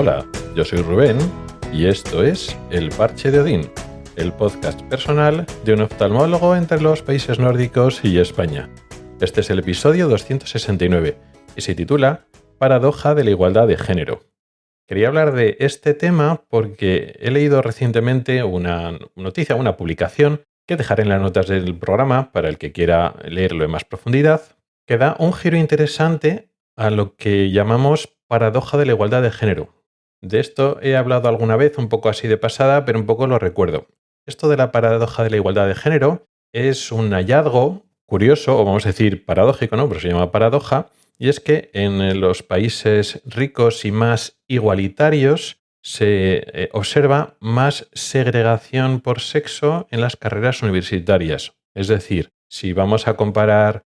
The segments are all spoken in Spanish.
Hola, yo soy Rubén y esto es El Parche de Odín, el podcast personal de un oftalmólogo entre los países nórdicos y España. Este es el episodio 269 y se titula Paradoja de la igualdad de género. Quería hablar de este tema porque he leído recientemente una noticia, una publicación, que dejaré en las notas del programa para el que quiera leerlo en más profundidad, que da un giro interesante a lo que llamamos paradoja de la igualdad de género. De esto he hablado alguna vez, un poco así de pasada, pero un poco lo recuerdo. Esto de la paradoja de la igualdad de género es un hallazgo curioso, o vamos a decir paradójico, ¿no? Pero se llama paradoja, y es que en los países ricos y más igualitarios se observa más segregación por sexo en las carreras universitarias. Es decir, si vamos a comparar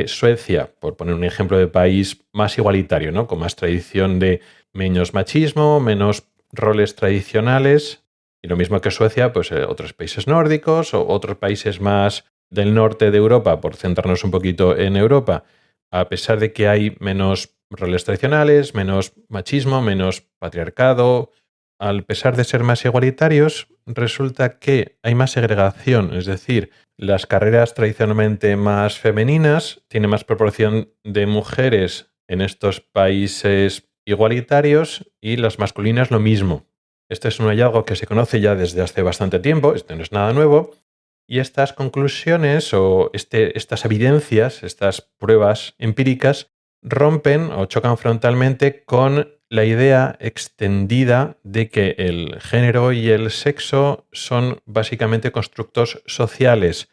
Suecia, por poner un ejemplo de país más igualitario, ¿no? Con más tradición de menos machismo, menos roles tradicionales, y lo mismo que Suecia, pues otros países nórdicos o otros países más del norte de Europa, por centrarnos un poquito en Europa, a pesar de que hay menos roles tradicionales, menos machismo, menos patriarcado, al pesar de ser más igualitarios, resulta que hay más segregación, es decir, las carreras tradicionalmente más femeninas tienen más proporción de mujeres en estos países igualitarios y las masculinas lo mismo. Este es un hallazgo que se conoce ya desde hace bastante tiempo, esto no es nada nuevo, y estas conclusiones o estas evidencias, estas pruebas empíricas, rompen o chocan frontalmente con la idea extendida de que el género y el sexo son básicamente constructos sociales,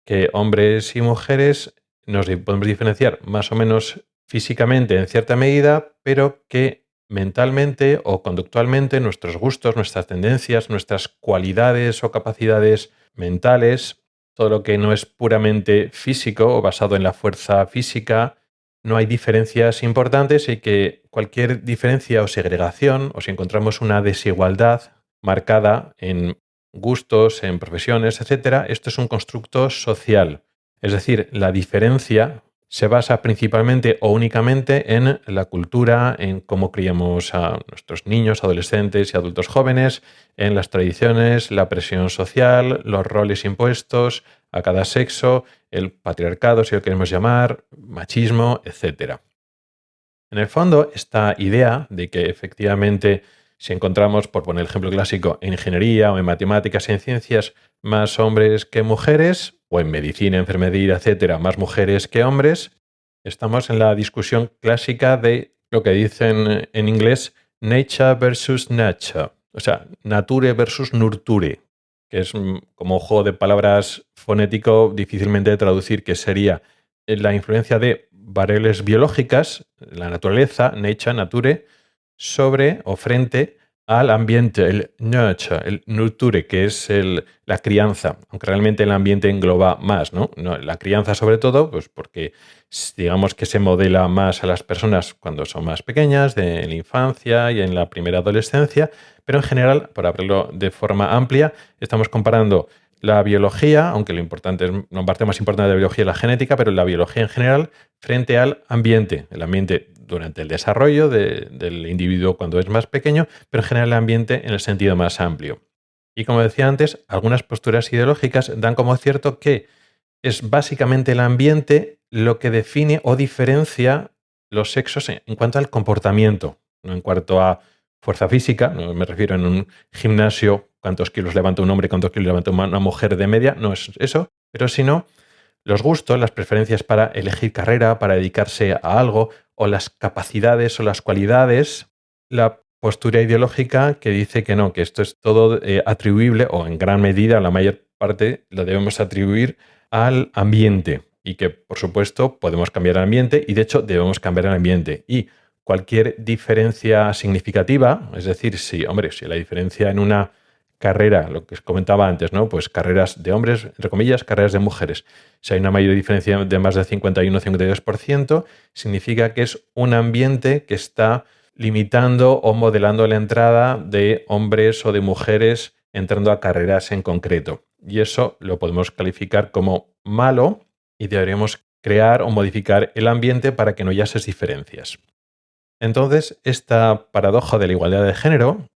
que hombres y mujeres nos podemos diferenciar más o menos físicamente en cierta medida, pero que mentalmente o conductualmente nuestros gustos, nuestras tendencias, nuestras cualidades o capacidades mentales, todo lo que no es puramente físico o basado en la fuerza física, no hay diferencias importantes y que cualquier diferencia o segregación, o si encontramos una desigualdad marcada en gustos, en profesiones, etcétera, esto es un constructo social. Es decir, la diferencia se basa principalmente o únicamente en la cultura, en cómo criamos a nuestros niños, adolescentes y adultos jóvenes, en las tradiciones, la presión social, los roles impuestos a cada sexo, el patriarcado, si lo queremos llamar, machismo, etc. En el fondo, esta idea de que efectivamente si encontramos, por poner el ejemplo clásico, en ingeniería o en matemáticas, en ciencias, más hombres que mujeres, o en medicina, enfermería, etcétera, más mujeres que hombres, estamos en la discusión clásica de lo que dicen en inglés nature versus nurture, o sea, nature versus nurture, que es como un juego de palabras fonético difícilmente de traducir, que sería la influencia de variables biológicas, la naturaleza, nature, sobre o frente al ambiente, el nurture, el nurture, que es la crianza, aunque realmente el ambiente engloba más, ¿no? La crianza sobre todo, pues porque digamos que se modela más a las personas cuando son más pequeñas, en la infancia y en la primera adolescencia, pero en general, por hablarlo de forma amplia, estamos comparando la biología, aunque lo importante es, la parte más importante de la biología es la genética, pero la biología en general frente al ambiente. El ambiente durante el desarrollo del individuo cuando es más pequeño, pero en general el ambiente en el sentido más amplio. Y como decía antes, algunas posturas ideológicas dan como cierto que es básicamente el ambiente lo que define o diferencia los sexos en cuanto al comportamiento, no en cuanto a fuerza física, no me refiero en un gimnasio, cuántos kilos levanta un hombre, cuántos kilos levanta una mujer de media, no es eso, pero sino los gustos, las preferencias para elegir carrera, para dedicarse a algo, o las capacidades o las cualidades, la postura ideológica que dice que no, que esto es todo atribuible, o en gran medida, la mayor parte, lo debemos atribuir al ambiente. Y que, por supuesto, podemos cambiar el ambiente y, de hecho, debemos cambiar el ambiente. Y cualquier diferencia significativa, es decir, si la diferencia en una carrera, lo que os comentaba antes, ¿no? Pues carreras de hombres, entre comillas, carreras de mujeres. Si hay una mayor diferencia de más del 51 o 52%, significa que es un ambiente que está limitando o modelando la entrada de hombres o de mujeres entrando a carreras en concreto. Y eso lo podemos calificar como malo y deberíamos crear o modificar el ambiente para que no haya esas diferencias. Entonces, esta paradoja de la igualdad de género,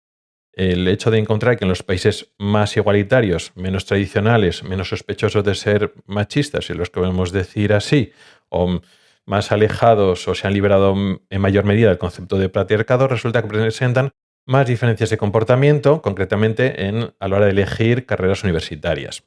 el hecho de encontrar que en los países más igualitarios, menos tradicionales, menos sospechosos de ser machistas, si los podemos decir así, o más alejados o se han liberado en mayor medida del concepto de patriarcado, resulta que presentan más diferencias de comportamiento, concretamente a la hora de elegir carreras universitarias.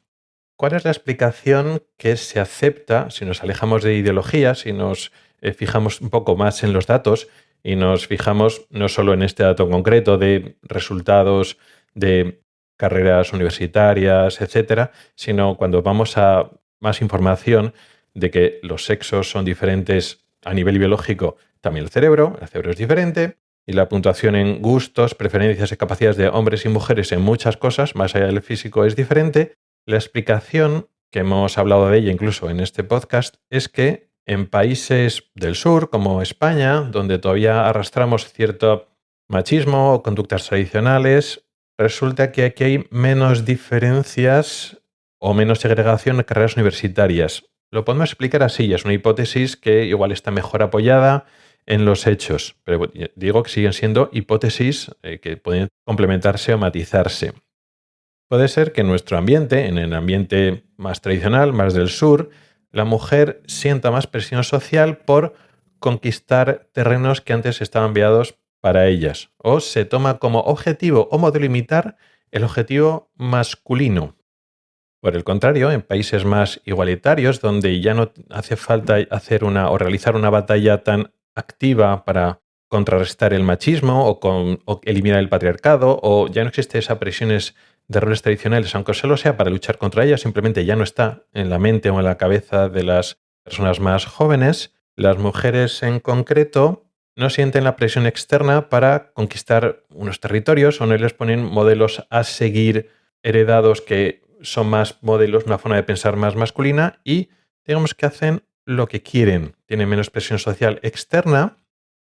¿Cuál es la explicación que se acepta si nos alejamos de ideologías, si nos fijamos un poco más en los datos y nos fijamos no solo en este dato concreto de resultados de carreras universitarias, etcétera, sino cuando vamos a más información de que los sexos son diferentes a nivel biológico, también el cerebro es diferente, y la puntuación en gustos, preferencias y capacidades de hombres y mujeres en muchas cosas, más allá del físico, es diferente? La explicación, que hemos hablado de ella incluso en este podcast, es que en países del sur, como España, donde todavía arrastramos cierto machismo o conductas tradicionales, resulta que aquí hay menos diferencias o menos segregación en carreras universitarias. Lo podemos explicar así, es una hipótesis que igual está mejor apoyada en los hechos, pero digo que siguen siendo hipótesis que pueden complementarse o matizarse. Puede ser que en nuestro ambiente, en el ambiente más tradicional, más del sur, la mujer sienta más presión social por conquistar terrenos que antes estaban veados para ellas. O se toma como objetivo o modelo imitar el objetivo masculino. Por el contrario, en países más igualitarios, donde ya no hace falta hacer o realizar una batalla tan activa para contrarrestar el machismo o eliminar el patriarcado, o ya no existe esa presiones de roles tradicionales, aunque solo sea para luchar contra ellas, simplemente ya no está en la mente o en la cabeza de las personas más jóvenes, las mujeres en concreto no sienten la presión externa para conquistar unos territorios o no les ponen modelos a seguir heredados que son más modelos, una forma de pensar más masculina y digamos que hacen lo que quieren, tienen menos presión social externa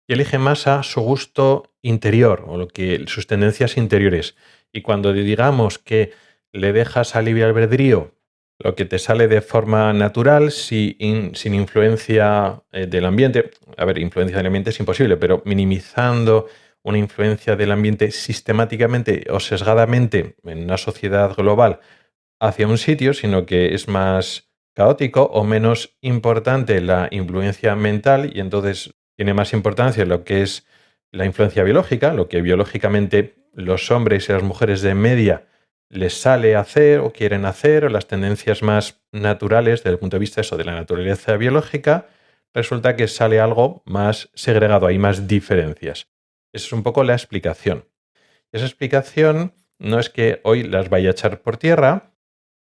y eligen más a su gusto interior o sus tendencias interiores. Y cuando digamos que le dejas a libre albedrío lo que te sale de forma natural, sin influencia del ambiente, a ver, influencia del ambiente es imposible, pero minimizando una influencia del ambiente sistemáticamente o sesgadamente en una sociedad global hacia un sitio, sino que es más caótico o menos importante la influencia mental y entonces tiene más importancia lo que es la influencia biológica, lo que biológicamente los hombres y las mujeres de media les sale hacer o quieren hacer, o las tendencias más naturales desde el punto de vista de la naturaleza biológica, resulta que sale algo más segregado, hay más diferencias. Esa es un poco la explicación. Esa explicación no es que hoy las vaya a echar por tierra,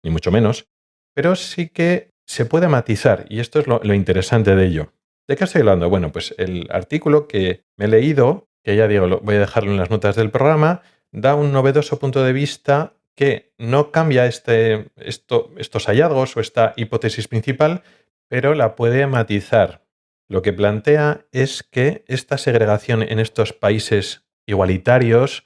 ni mucho menos, pero sí que se puede matizar, y esto es lo interesante de ello. ¿De qué estoy hablando? Bueno, pues el artículo que me he leído, que ya digo, voy a dejarlo en las notas del programa, da un novedoso punto de vista que no cambia estos hallazgos o esta hipótesis principal, pero la puede matizar. Lo que plantea es que esta segregación en estos países igualitarios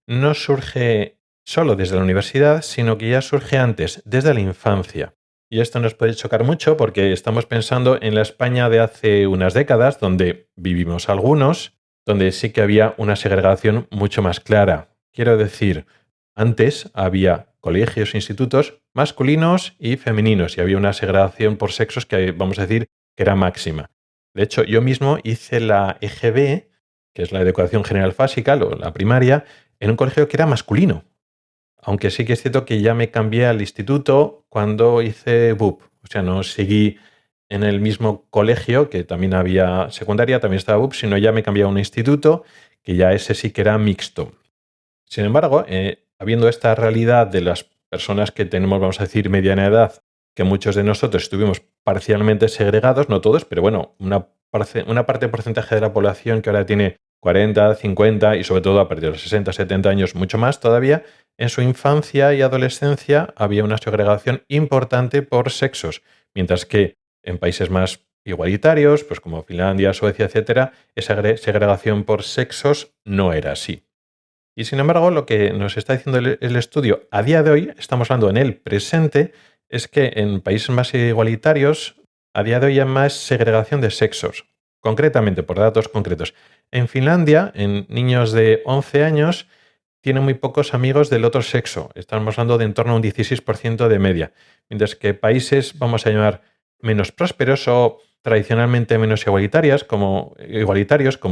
no surge solo desde la universidad, sino que ya surge antes, desde la infancia. Y esto nos puede chocar mucho porque estamos pensando en la España de hace unas décadas, donde vivimos algunos, donde sí que había una segregación mucho más clara. Quiero decir, antes había colegios e institutos masculinos y femeninos y había una segregación por sexos que vamos a decir que era máxima. De hecho, yo mismo hice la EGB, que es la Educación General Básica, o la primaria, en un colegio que era masculino. Aunque sí que es cierto que ya me cambié al instituto cuando hice BUP. O sea, no seguí en el mismo colegio, que también había secundaria, también estaba BUP, sino ya me cambié a un instituto, que ya ese sí que era mixto. Sin embargo, habiendo esta realidad de las personas que tenemos, vamos a decir, mediana edad, que muchos de nosotros estuvimos parcialmente segregados, no todos, pero bueno, una parte porcentaje de la población que ahora tiene 40, 50 y sobre todo a partir de los 60, 70 años, mucho más todavía, en su infancia y adolescencia había una segregación importante por sexos, mientras que en países más igualitarios, pues como Finlandia, Suecia, etcétera, esa segregación por sexos no era así. Y sin embargo, lo que nos está diciendo el estudio a día de hoy, estamos hablando en el presente, es que en países más igualitarios, a día de hoy hay más segregación de sexos, concretamente por datos concretos. En Finlandia, en niños de 11 años, tienen muy pocos amigos del otro sexo. Estamos hablando de en torno a un 16% de media. Mientras que países, vamos a llamar, menos prósperos o tradicionalmente menos igualitarios, como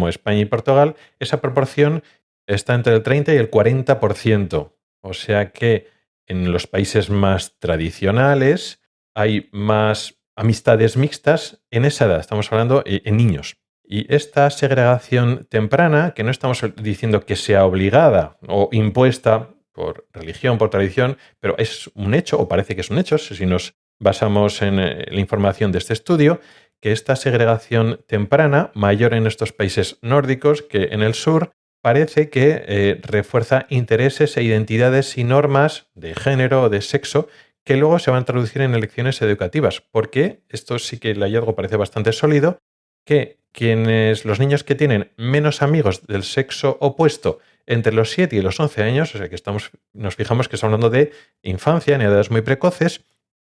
España y Portugal, esa proporción está entre el 30 y el 40%. O sea que en los países más tradicionales hay más amistades mixtas en esa edad. Estamos hablando en niños. Y esta segregación temprana, que no estamos diciendo que sea obligada o impuesta por religión, por tradición, pero es un hecho, o parece que es un hecho, si nos basamos en la información de este estudio, que esta segregación temprana, mayor en estos países nórdicos que en el sur, parece que refuerza intereses e identidades y normas de género o de sexo que luego se van a traducir en elecciones educativas, porque esto sí que el hallazgo parece bastante sólido, que los niños que tienen menos amigos del sexo opuesto entre los 7 y los 11 años, o sea que nos fijamos que estamos hablando de infancia, en edades muy precoces,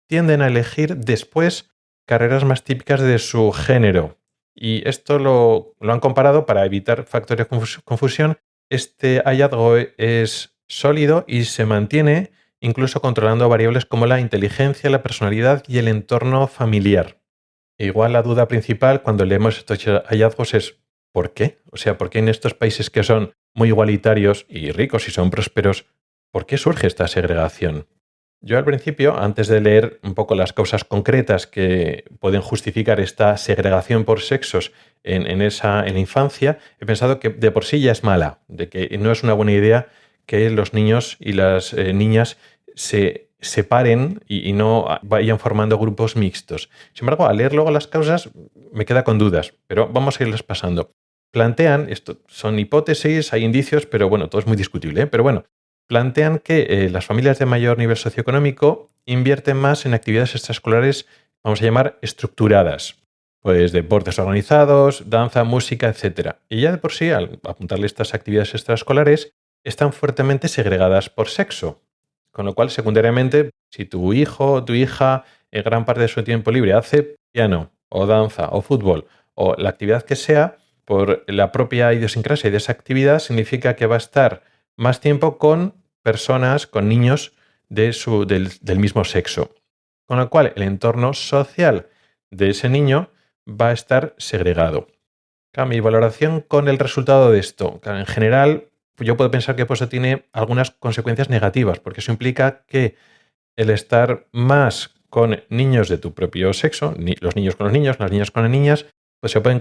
tienden a elegir después carreras más típicas de su género. Y esto lo han comparado para evitar factores de confusión. Este hallazgo es sólido y se mantiene incluso controlando variables como la inteligencia, la personalidad y el entorno familiar. Igual la duda principal cuando leemos estos hallazgos es ¿por qué? O sea, ¿por qué en estos países que son muy igualitarios y ricos y son prósperos, por qué surge esta segregación? Yo al principio, antes de leer un poco las causas concretas que pueden justificar esta segregación por sexos en la infancia, he pensado que de por sí ya es mala, de que no es una buena idea que los niños y las niñas se separen y no vayan formando grupos mixtos. Sin embargo, al leer luego las causas me queda con dudas, pero vamos a irlas pasando. Plantean, esto son hipótesis, hay indicios, pero bueno, todo es muy discutible, ¿eh? Pero bueno, plantean que las familias de mayor nivel socioeconómico invierten más en actividades extraescolares, vamos a llamar estructuradas, pues deportes organizados, danza, música, etc. Y ya de por sí, al apuntarle estas actividades extraescolares, están fuertemente segregadas por sexo. Con lo cual, secundariamente, si tu hijo o tu hija en gran parte de su tiempo libre hace piano o danza o fútbol o la actividad que sea, por la propia idiosincrasia de esa actividad, significa que va a estar más tiempo con personas, con niños del mismo sexo. Con lo cual, el entorno social de ese niño va a estar segregado. Mi valoración con el resultado de esto, en general, yo puedo pensar que eso tiene algunas consecuencias negativas, porque eso implica que el estar más con niños de tu propio sexo, los niños con los niños, las niñas con las niñas, pues se pueden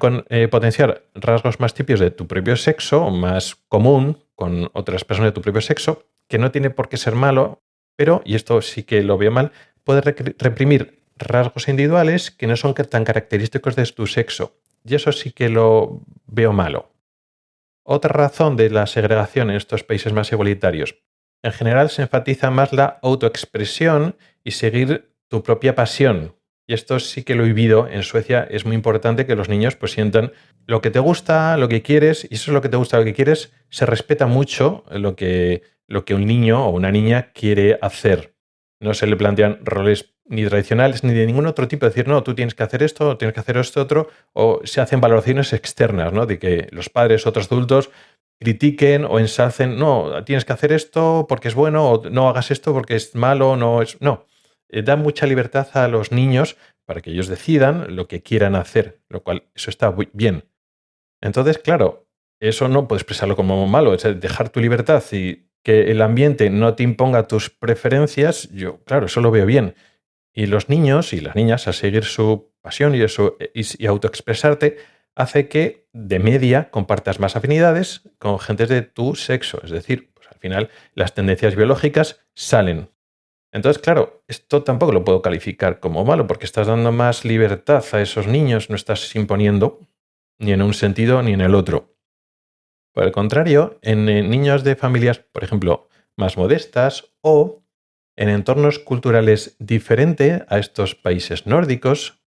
potenciar rasgos más típicos de tu propio sexo, más común con otras personas de tu propio sexo, que no tiene por qué ser malo, pero, y esto sí que lo veo mal, puede reprimir rasgos individuales que no son tan característicos de tu sexo. Y eso sí que lo veo malo. Otra razón de la segregación en estos países más igualitarios. En general se enfatiza más la autoexpresión y seguir tu propia pasión. Y esto sí que lo he vivido en Suecia. Es muy importante que los niños pues sientan lo que te gusta, lo que quieres, y eso es lo que te gusta, lo que quieres. Se respeta mucho lo que un niño o una niña quiere hacer. No se le plantean roles ni tradicionales ni de ningún otro tipo. Decir, no, tú tienes que hacer esto, o tienes que hacer esto otro, o se hacen valoraciones externas, ¿no? De que los padres, otros adultos, critiquen o ensalcen, no, tienes que hacer esto porque es bueno, o no hagas esto porque es malo, no es. No. Da mucha libertad a los niños para que ellos decidan lo que quieran hacer, lo cual eso está muy bien. Entonces, claro, eso no puedes expresarlo como malo, es dejar tu libertad y que el ambiente no te imponga tus preferencias, yo, claro, eso lo veo bien. Y los niños y las niñas, a seguir su pasión y autoexpresarte, hace que, de media, compartas más afinidades con gente de tu sexo. Es decir, pues al final las tendencias biológicas salen. Entonces, claro, esto tampoco lo puedo calificar como malo, porque estás dando más libertad a esos niños, no estás imponiendo ni en un sentido ni en el otro. Por el contrario, en niños de familias, por ejemplo, más modestas o en entornos culturales diferentes a estos países nórdicos,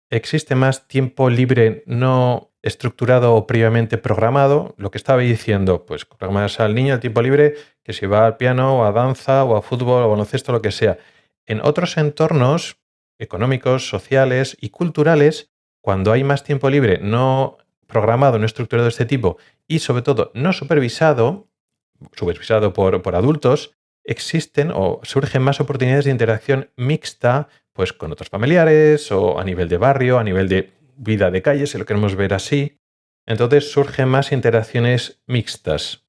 existe más tiempo libre no estructurado o previamente programado. Lo que estaba diciendo, pues programas al niño el tiempo libre que si va al piano o a danza o a fútbol o baloncesto, lo que sea. En otros entornos económicos, sociales y culturales, cuando hay más tiempo libre no programado, no estructurado de este tipo y sobre todo no supervisado por adultos, existen o surgen más oportunidades de interacción mixta pues, con otros familiares o a nivel de barrio, a nivel de vida de calle, si lo queremos ver así. Entonces surgen más interacciones mixtas.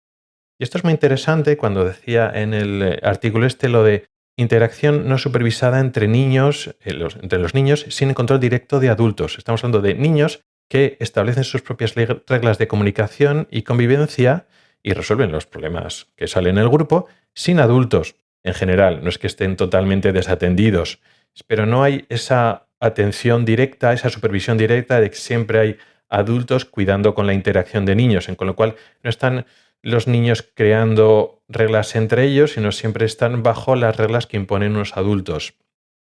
Y esto es muy interesante cuando decía en el artículo lo de interacción no supervisada entre niños, entre los niños, sin control directo de adultos. Estamos hablando de niños que establecen sus propias reglas de comunicación y convivencia y resuelven los problemas que salen en el grupo sin adultos en general. No es que estén totalmente desatendidos, pero no hay esa atención directa, esa supervisión directa de que siempre hay adultos cuidando con la interacción de niños, con lo cual no están los niños creando reglas entre ellos, sino siempre están bajo las reglas que imponen unos adultos.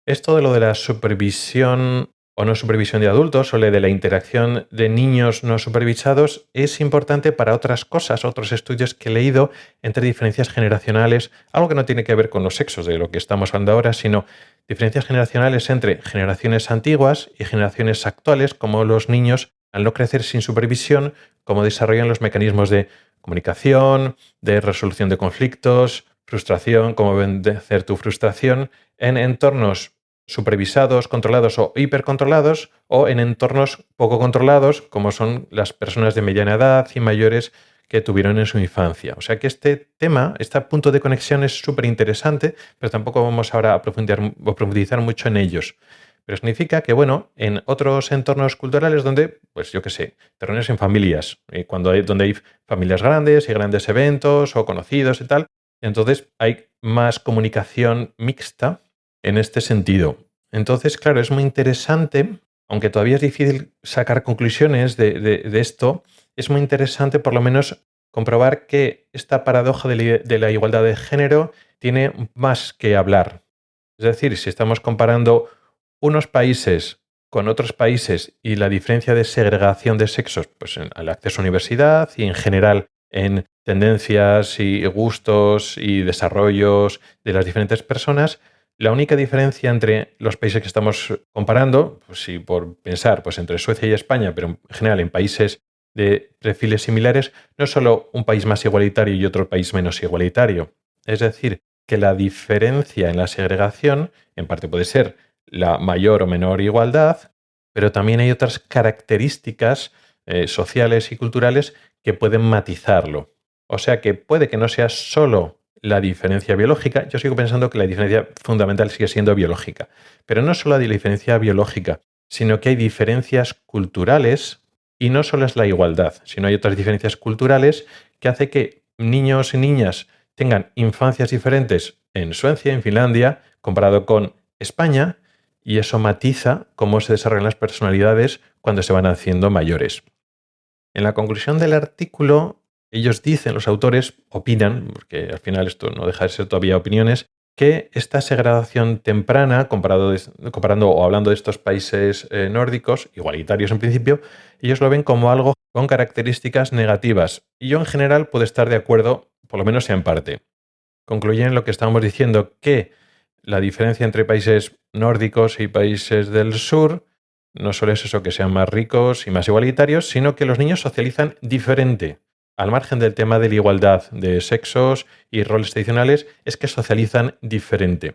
Esto de lo de la supervisión o no supervisión de adultos o de la interacción de niños no supervisados es importante para otras cosas, otros estudios que he leído entre diferencias generacionales, algo que no tiene que ver con los sexos de lo que estamos hablando ahora, sino diferencias generacionales entre generaciones antiguas y generaciones actuales, como los niños, al no crecer sin supervisión, cómo desarrollan los mecanismos de comunicación, de resolución de conflictos, frustración, cómo vencer tu frustración en entornos supervisados, controlados o hipercontrolados, o en entornos poco controlados, como son las personas de mediana edad y mayores que tuvieron en su infancia. O sea que este tema, este punto de conexión es súper interesante, pero tampoco vamos ahora a profundizar mucho en ellos. Pero significa que, bueno, en otros entornos culturales donde, pues yo qué sé, te reúnes en familias, donde hay familias grandes y grandes eventos o conocidos y tal, entonces hay más comunicación mixta en este sentido. Entonces, claro, es muy interesante, aunque todavía es difícil sacar conclusiones de esto, es muy interesante por lo menos comprobar que esta paradoja de la igualdad de género tiene más que hablar. Es decir, si estamos comparando unos países con otros países y la diferencia de segregación de sexos pues en el acceso a universidad y en general en tendencias y gustos y desarrollos de las diferentes personas, la única diferencia entre los países que estamos comparando, pues si por pensar pues entre Suecia y España, pero en general en países de perfiles similares, no es solo un país más igualitario y otro país menos igualitario. Es decir, que la diferencia en la segregación en parte puede ser la mayor o menor igualdad, pero también hay otras características sociales y culturales que pueden matizarlo. O sea que puede que no sea solo la diferencia biológica, yo sigo pensando que la diferencia fundamental sigue siendo biológica, pero no solo la diferencia biológica, sino que hay diferencias culturales y no solo es la igualdad, sino hay otras diferencias culturales que hace que niños y niñas tengan infancias diferentes en Suecia, en Finlandia, comparado con España, y eso matiza cómo se desarrollan las personalidades cuando se van haciendo mayores. En la conclusión del artículo, ellos dicen, los autores opinan, porque al final esto no deja de ser todavía opiniones, que esta segregación temprana, comparando o hablando de estos países nórdicos, igualitarios en principio, ellos lo ven como algo con características negativas. Y yo en general puedo estar de acuerdo, por lo menos en parte. Concluyen en lo que estábamos diciendo, que la diferencia entre países nórdicos y países del sur no solo es eso, que sean más ricos y más igualitarios, sino que los niños socializan diferente. Al margen del tema de la igualdad de sexos y roles tradicionales, es que socializan diferente.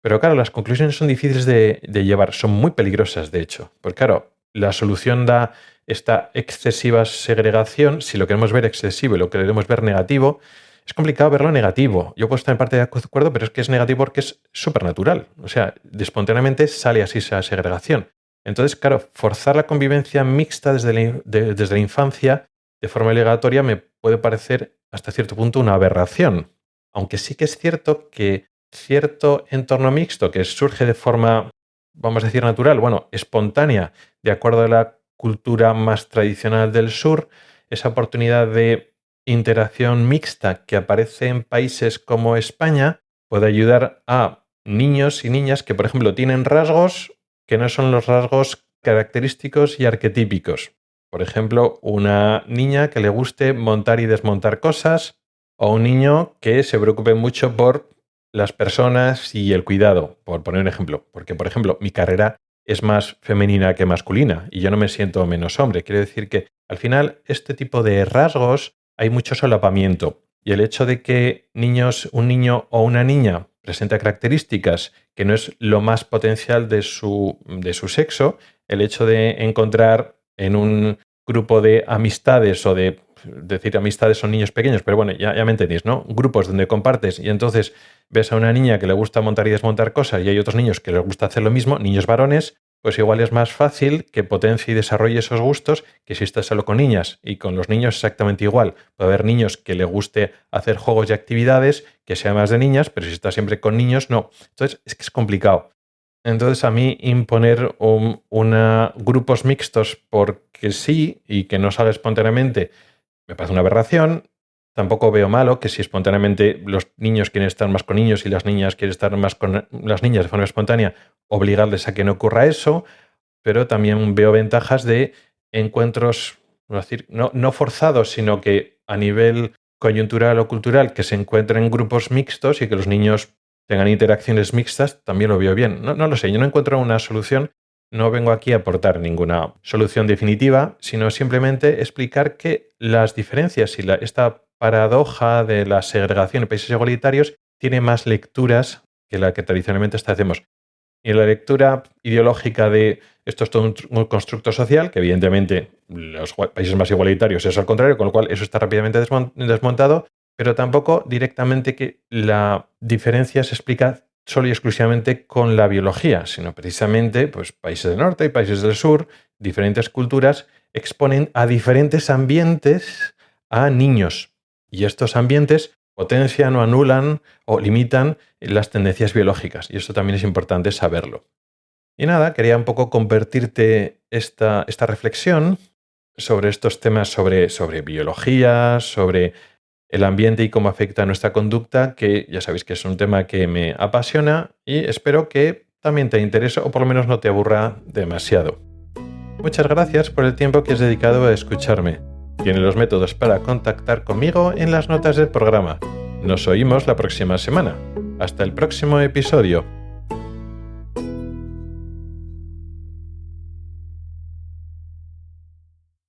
Pero claro, las conclusiones son difíciles de llevar, son muy peligrosas de hecho. Porque claro, la solución da esta excesiva segregación, si lo queremos ver excesivo y lo queremos ver negativo, es complicado verlo negativo. Yo puedo estar en parte de acuerdo, pero es que es negativo porque es supernatural. O sea, espontáneamente sale así esa segregación. Entonces, claro, forzar la convivencia mixta desde la infancia de forma obligatoria me puede parecer hasta cierto punto una aberración. Aunque sí que es cierto que cierto entorno mixto que surge de forma, vamos a decir, natural, espontánea, de acuerdo a la cultura más tradicional del sur, esa oportunidad de interacción mixta que aparece en países como España puede ayudar a niños y niñas que, por ejemplo, tienen rasgos que no son los rasgos característicos y arquetípicos. Por ejemplo, una niña que le guste montar y desmontar cosas, o un niño que se preocupe mucho por las personas y el cuidado, por poner un ejemplo. Porque, por ejemplo, mi carrera es más femenina que masculina y yo no me siento menos hombre. Quiere decir que Al final, este tipo de rasgos hay mucho solapamiento. Y el hecho de que un niño o una niña presente características que no es lo más potencial de su sexo, el hecho de encontrar en un grupo de amistades o decir amistades son niños pequeños, pero bueno, ya me entendéis, ¿no? Grupos donde compartes y entonces ves a una niña que le gusta montar y desmontar cosas y hay otros niños que les gusta hacer lo mismo, niños varones, pues igual es más fácil que potencie y desarrolle esos gustos que si estás solo con niñas. Y con los niños exactamente igual. Puede haber niños que le guste hacer juegos y actividades que sean más de niñas, pero si estás siempre con niños, no. Entonces es que es complicado. Entonces a mí imponer grupos mixtos porque sí y que no salga espontáneamente me parece una aberración. Tampoco veo malo que si espontáneamente los niños quieren estar más con niños y las niñas quieren estar más con las niñas de forma espontánea, obligarles a que no ocurra eso, pero también veo ventajas de encuentros, no forzados, sino que a nivel coyuntural o cultural que se encuentren grupos mixtos y que los niños tengan interacciones mixtas, también lo veo bien. No lo sé, yo no encuentro una solución. No vengo aquí a aportar ninguna solución definitiva, sino simplemente explicar que las diferencias y esta paradoja de la segregación en países igualitarios tiene más lecturas que la que tradicionalmente hacemos. Y la lectura ideológica de esto es todo un constructo social, que evidentemente los países más igualitarios es al contrario, con lo cual eso está rápidamente desmontado, pero tampoco directamente que la diferencia se explica solo y exclusivamente con la biología, sino precisamente pues, países del norte y países del sur, diferentes culturas exponen a diferentes ambientes a niños. Y estos ambientes potencian o anulan o limitan las tendencias biológicas. Y esto también es importante saberlo. Y nada, quería un poco compartirte esta reflexión sobre estos temas sobre biología, sobre el ambiente y cómo afecta a nuestra conducta, que ya sabéis que es un tema que me apasiona y espero que también te interese o por lo menos no te aburra demasiado. Muchas gracias por el tiempo que has dedicado a escucharme. Tienes los métodos para contactar conmigo en las notas del programa. Nos oímos la próxima semana. Hasta el próximo episodio.